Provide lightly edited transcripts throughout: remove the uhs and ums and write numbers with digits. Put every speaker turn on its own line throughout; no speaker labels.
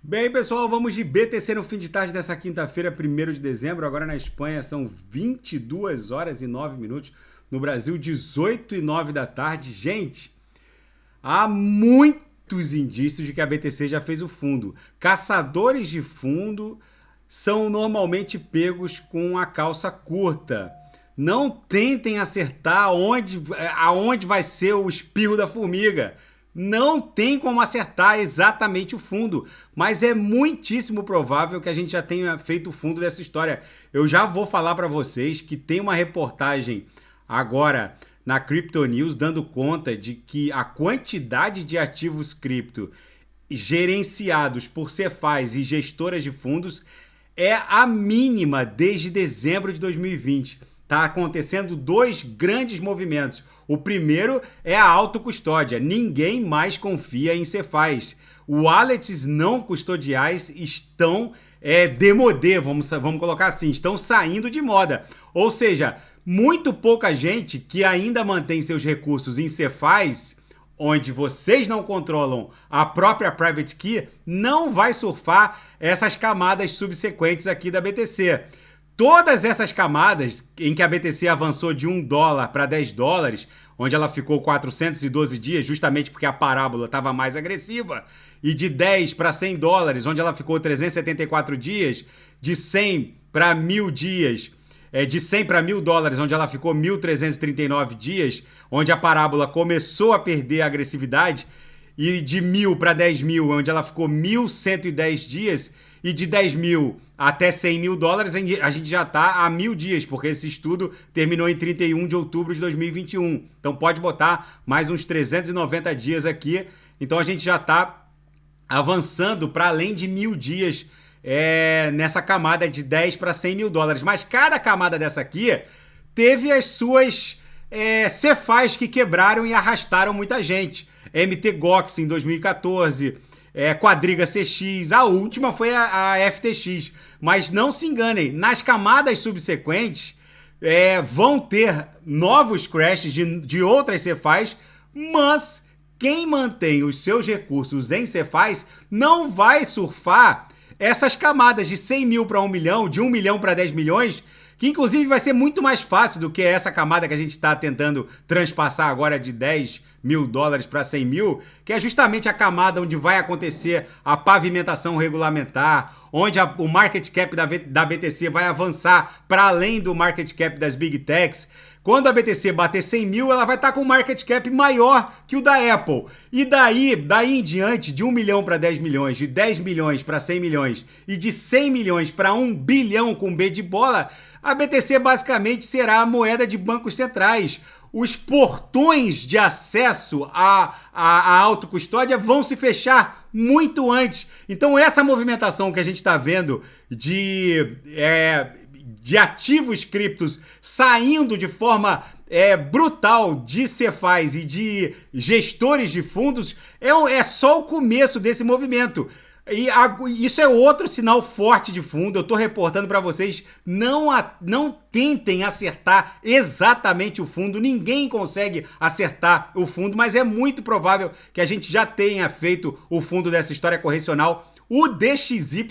Bem, pessoal, vamos de BTC no fim de tarde dessa quinta-feira, 1º de dezembro. Agora na Espanha são 22 horas e 9 minutos. No Brasil, 18 e 9 da tarde. Gente, há muitos indícios de que a BTC já fez o fundo. Caçadores de fundo são normalmente pegos com a calça curta. Não tentem acertar aonde vai ser o espirro da formiga. Não tem como acertar exatamente o fundo, mas é muitíssimo provável que a gente já tenha feito o fundo dessa história. Eu já vou falar para vocês que tem uma reportagem agora na Crypto News dando conta de que a quantidade de ativos cripto gerenciados por Cefais e gestoras de fundos é a mínima desde dezembro de 2020. Está acontecendo dois grandes movimentos. O primeiro é a autocustódia. Ninguém mais confia em Cefais. Wallets não custodiais estão demodê, vamos colocar assim, estão saindo de moda. Ou seja, muito pouca gente que ainda mantém seus recursos em Cefais, onde vocês não controlam a própria private key, não vai surfar essas camadas subsequentes aqui da BTC. Todas essas camadas em que a BTC avançou de $1 para $10, onde ela ficou 412 dias, justamente porque a parábola estava mais agressiva, e de 10 para $100, onde ela ficou 374 dias, de 100 para 1.000 dias, de 100 para $1.000, onde ela ficou 1.339 dias, onde a parábola começou a perder a agressividade, e de 1.000 para 10.000, onde ela ficou 1.110 dias, e de 10.000 até $100.000, a gente já está a 1.000 dias, porque esse estudo terminou em 31 de outubro de 2021. Então pode botar mais uns 390 dias aqui. Então a gente já está avançando para além de 1.000 dias nessa camada de 10 para $100.000. Mas cada camada dessa aqui teve as suas Cefais que quebraram e arrastaram muita gente. MT-Gox em 2014... Quadriga CX, a última foi a FTX. Mas não se enganem, nas camadas subsequentes vão ter novos crashes de outras Cefais, mas quem mantém os seus recursos em Cefais não vai surfar essas camadas de 100 mil para 1 milhão, de 1 milhão para 10 milhões, que inclusive vai ser muito mais fácil do que essa camada que a gente está tentando transpassar agora de $10.000 para 100 mil, que é justamente a camada onde vai acontecer a pavimentação regulamentar, onde o market cap da BTC vai avançar para além do market cap das Big Techs. Quando a BTC bater 100 mil, ela vai estar com um market cap maior que o da Apple. E daí em diante, de 1 milhão para 10 milhões, de 10 milhões para 100 milhões e de 100 milhões para 1 bilhão com B de bola, a BTC basicamente será a moeda de bancos centrais. Os portões de acesso à autocustódia vão se fechar muito antes. Então essa movimentação que a gente está vendo de ativos criptos saindo de forma brutal de Cefais e de gestores de fundos é só o começo desse movimento. E isso é outro sinal forte de fundo. Eu estou reportando para vocês, não tentem acertar exatamente o fundo. Ninguém consegue acertar o fundo, mas é muito provável que a gente já tenha feito o fundo dessa história correcional. O DXY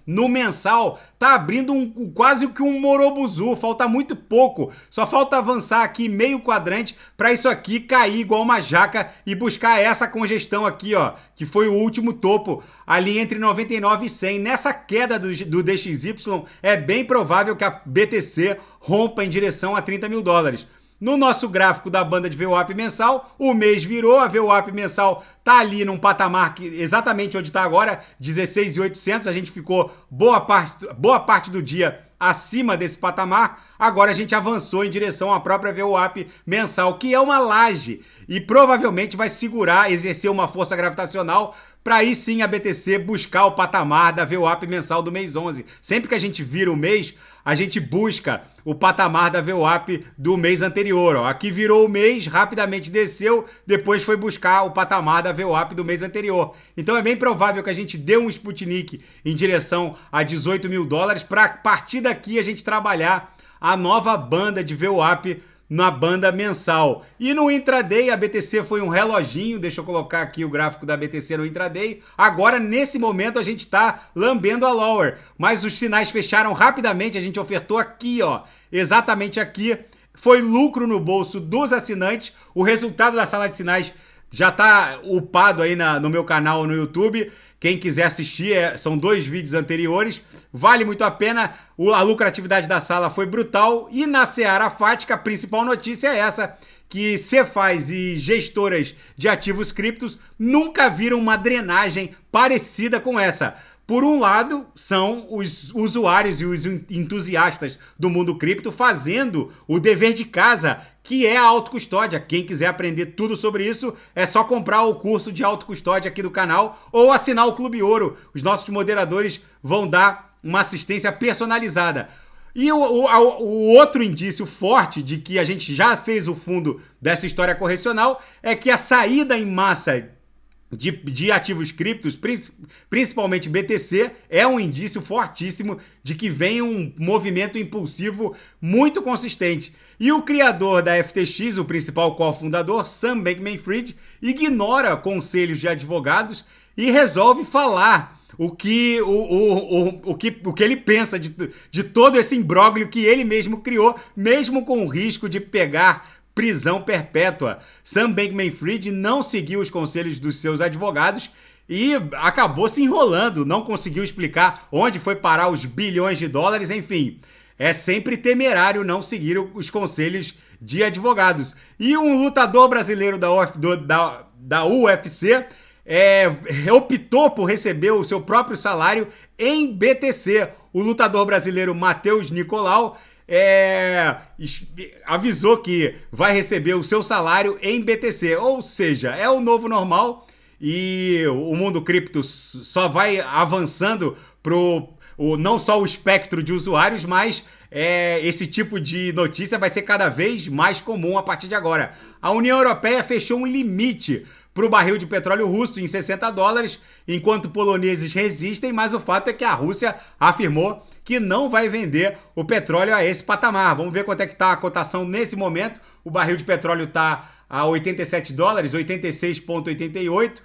no mensal tá abrindo quase que um Morobuzu, falta muito pouco, só falta avançar aqui meio quadrante para isso aqui cair igual uma jaca e buscar essa congestão aqui, ó, que foi o último topo ali entre 99 e 100. Nessa queda do DXY é bem provável que a BTC rompa em direção a $30.000. No nosso gráfico da banda de VWAP mensal, o mês virou, a VWAP mensal tá ali num patamar exatamente onde está agora, 16.800, a gente ficou boa parte do dia acima desse patamar, agora a gente avançou em direção à própria VWAP mensal, que é uma laje, e provavelmente vai segurar, exercer uma força gravitacional para aí sim a BTC buscar o patamar da VWAP mensal do mês 11. Sempre que a gente vira o mês, a gente busca o patamar da VWAP do mês anterior. Ó. Aqui virou o mês, rapidamente desceu, depois foi buscar o patamar da VWAP do mês anterior. Então é bem provável que a gente dê um Sputnik em direção a $18.000 para a partir daqui a gente trabalhar a nova banda de VWAP na banda mensal. E no intraday, a BTC foi um reloginho, deixa eu colocar aqui o gráfico da BTC no intraday. Agora, nesse momento, a gente está lambendo a lower, mas os sinais fecharam rapidamente, a gente ofertou aqui, ó, exatamente aqui. Foi lucro no bolso dos assinantes. O resultado da sala de sinais já está upado aí no meu canal no YouTube. Quem quiser assistir, são 2 vídeos anteriores. Vale muito a pena. A lucratividade da sala foi brutal. E na seara fática, a principal notícia é essa, que Cefaz e gestoras de ativos criptos nunca viram uma drenagem parecida com essa. Por um lado, são os usuários e os entusiastas do mundo cripto fazendo o dever de casa, que é a autocustódia. Quem quiser aprender tudo sobre isso, é só comprar o curso de autocustódia aqui do canal ou assinar o Clube Ouro. Os nossos moderadores vão dar uma assistência personalizada. E o outro indício forte de que a gente já fez o fundo dessa história correcional é que a saída em massa de ativos criptos, principalmente BTC, é um indício fortíssimo de que vem um movimento impulsivo muito consistente. E o criador da FTX, o principal cofundador, Sam Bankman-Fried, ignora conselhos de advogados e resolve falar o que ele pensa de todo esse imbróglio que ele mesmo criou, mesmo com o risco de pegar prisão perpétua. Sam Bankman-Fried não seguiu os conselhos dos seus advogados e acabou se enrolando, não conseguiu explicar onde foi parar os bilhões de dólares, enfim. É sempre temerário não seguir os conselhos de advogados. E um lutador brasileiro da UFC optou por receber o seu próprio salário em BTC. O lutador brasileiro Matheus Nicolau avisou que vai receber o seu salário em BTC, ou seja, é o novo normal e o mundo cripto só vai avançando não só o espectro de usuários, mas esse tipo de notícia vai ser cada vez mais comum a partir de agora. A União Europeia fechou um limite para o barril de petróleo russo em $60, enquanto poloneses resistem, mas o fato é que a Rússia afirmou que não vai vender o petróleo a esse patamar. Vamos ver quanto é que está a cotação nesse momento. O barril de petróleo está a $87, 86,88.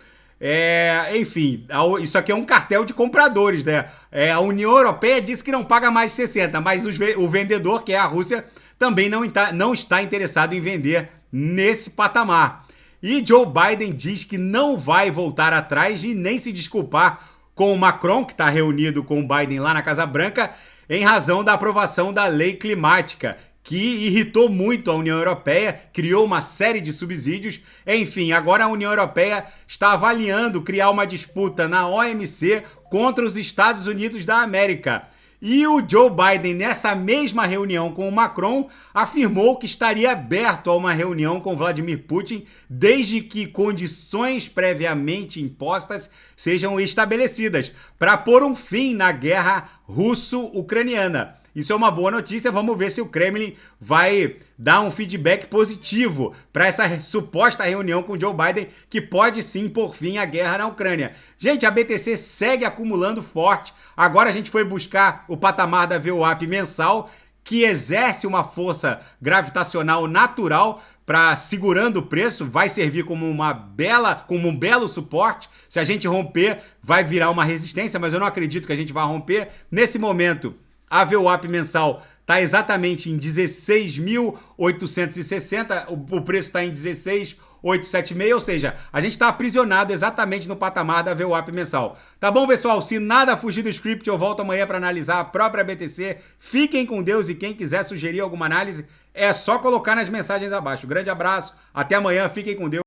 Enfim, isso aqui é um cartel de compradores, né? A União Europeia disse que não paga mais de 60, mas o vendedor, que é a Rússia, também não está interessado em vender nesse patamar. E Joe Biden diz que não vai voltar atrás e nem se desculpar com o Macron, que está reunido com o Biden lá na Casa Branca, em razão da aprovação da lei climática, que irritou muito a União Europeia, criou uma série de subsídios. Enfim, agora a União Europeia está avaliando criar uma disputa na OMC contra os Estados Unidos da América. E o Joe Biden, nessa mesma reunião com o Macron, afirmou que estaria aberto a uma reunião com Vladimir Putin, desde que condições previamente impostas sejam estabelecidas, para pôr um fim na guerra russo-ucraniana. Isso é uma boa notícia, vamos ver se o Kremlin vai dar um feedback positivo para essa suposta reunião com Joe Biden, que pode sim pôr fim à guerra na Ucrânia. Gente, a BTC segue acumulando forte, agora a gente foi buscar o patamar da VWAP mensal, que exerce uma força gravitacional natural para segurando o preço, vai servir como um belo suporte. Se a gente romper, vai virar uma resistência, mas eu não acredito que a gente vai romper. Nesse momento, a VWAP mensal está exatamente em 16.860, o preço está em 16.876, ou seja, a gente está aprisionado exatamente no patamar da VWAP mensal. Tá bom, pessoal? Se nada fugir do script, eu volto amanhã para analisar a própria BTC. Fiquem com Deus e quem quiser sugerir alguma análise, é só colocar nas mensagens abaixo. Grande abraço, até amanhã, fiquem com Deus.